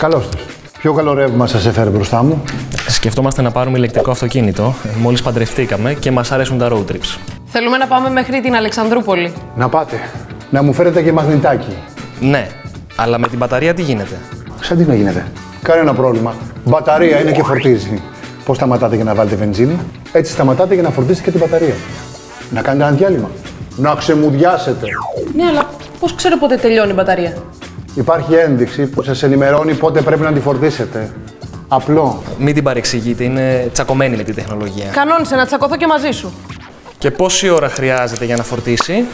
Καλώς τους. Ποιο καλό ρεύμα σας έφερε μπροστά μου? Σκεφτόμαστε να πάρουμε ηλεκτρικό αυτοκίνητο. Μόλις παντρευτήκαμε και μας αρέσουν τα road trips. Θέλουμε να πάμε μέχρι την Αλεξανδρούπολη. Να πάτε. Να μου φέρετε και μαγνητάκι. Ναι, αλλά με την μπαταρία τι γίνεται? Σαν τι να γίνεται. Κανένα πρόβλημα. Μπαταρία είναι και φορτίζει. Πώς σταματάτε για να βάλετε βενζίνη? Έτσι σταματάτε για να φορτίσετε και την μπαταρία. Να κάνετε ένα διάλειμμα. Να ξεμουδιάσετε. Ναι, αλλά πώς ξέρω πότε τελειώνει η μπαταρία? Υπάρχει ένδειξη που σας ενημερώνει πότε πρέπει να τη φορτίσετε. Απλό. Μην την παρεξηγείτε, είναι τσακωμένη με την τεχνολογία. Κανόνισε να τσακωθώ και μαζί σου. Και πόση ώρα χρειάζεται για να φορτίσει?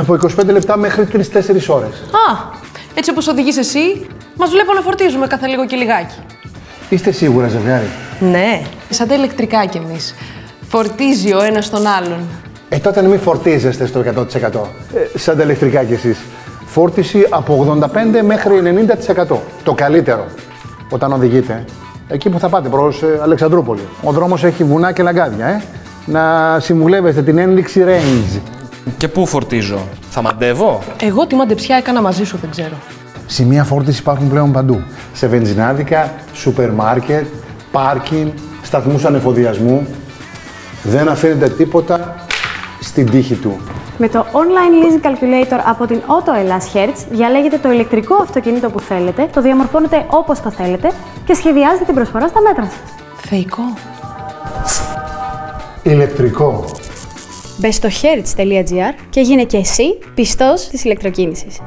Από 25 λεπτά μέχρι 3-4 ώρες. Α, έτσι όπως οδηγείς εσύ, μας βλέπω να φορτίζουμε κάθε λίγο και λιγάκι. Είστε σίγουρα, ζευγάρι? Ναι, σαν τα ηλεκτρικά κι εμείς. Φορτίζει ο ένας τον άλλον. Τότε να μην φορτίζεστε στο 100%. Σαν τα ηλεκτρικά κι εσείς. Φόρτιση από 85 μέχρι 90%. Το καλύτερο. Όταν οδηγείτε, εκεί που θα πάτε προς Αλεξανδρούπολη. Ο δρόμος έχει βουνά και λαγκάδια, Να συμβουλεύεστε την ένδειξη range. Και πού φορτίζω? Θα μαντεύω? Εγώ τη μαντεψιά έκανα μαζί σου, δεν ξέρω. Σημεία φόρτιση υπάρχουν πλέον παντού. Σε βενζινάδικα, σούπερ μάρκετ, πάρκινγκ, σταθμούς ανεφοδιασμού. Δεν αφήνετε τίποτα στην τύχη του. Με το Online Leasing Calculator από την Auto Hellas Hertz διαλέγετε το ηλεκτρικό αυτοκίνητο που θέλετε, το διαμορφώνετε όπως το θέλετε και σχεδιάζετε την προσφορά στα μέτρα σας. Θεϊκό. Ηλεκτρικό. Μπες στο hertz.gr και γίνε και εσύ πιστός της ηλεκτροκίνησης.